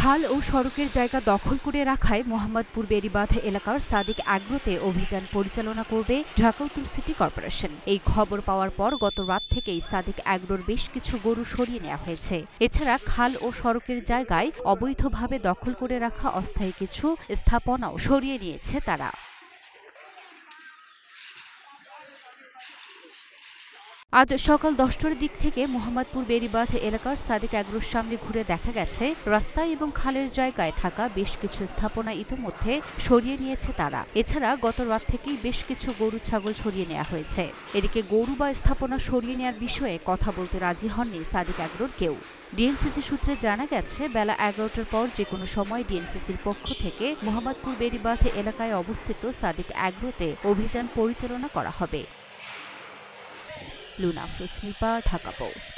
খাল ও সড়কের জায়গা দখল করে রাখায় মোহাম্মদপুর বেড়িবাঁধ এলাকার সাদিক অ্যাগ্রোতে অভিযান পরিচালনা করবে ঢাকা উত্তর সিটি কর্পোরেশন। এই খবর পাওয়ার পর গত রাত থেকেই সাদিক অ্যাগ্রোর বেশ কিছু গরু সরিয়ে নেওয়া হয়েছে। এছাড়া খাল ও সড়কের জায়গায় অবৈধভাবে দখল করে রাখা অস্থায়ী কিছু স্থাপনাও সরিয়ে নিয়েছে তারা। আজ সকাল 10টার দিক থেকে মোহাম্মদপুর বেড়িবাঁধ এলাকার সাদিক অ্যাগ্রোর সামনে ঘুরে দেখা গেছে রাস্তায় এবং খালের জায়গায় থাকা বেশ কিছু স্থাপনা ইতিমধ্যে সরিয়ে নিয়েছে তারা। এছাড়া গত রাত থেকেই বেশ কিছু গরু ছাগল সরিয়ে নেওয়া হয়েছে। এদিকে গরু বা স্থাপনা সরিয়ে নেওয়ার বিষয়ে কথা বলতে রাজি হননি সাদিক অ্যাগ্রোর কেউ। ডিএনসিসি সূত্রে জানা গেছে বেলা 11টার পর যেকোনো সময় ডিএনসিসির পক্ষ থেকে মোহাম্মদপুর বেড়িবাঁধ এলাকায় অবস্থিত সাদিক অ্যাগ্রোতে অভিযান পরিচালনা করা হবে। লুনা আফরোজ নিপা, ঢাকা পোস্ট।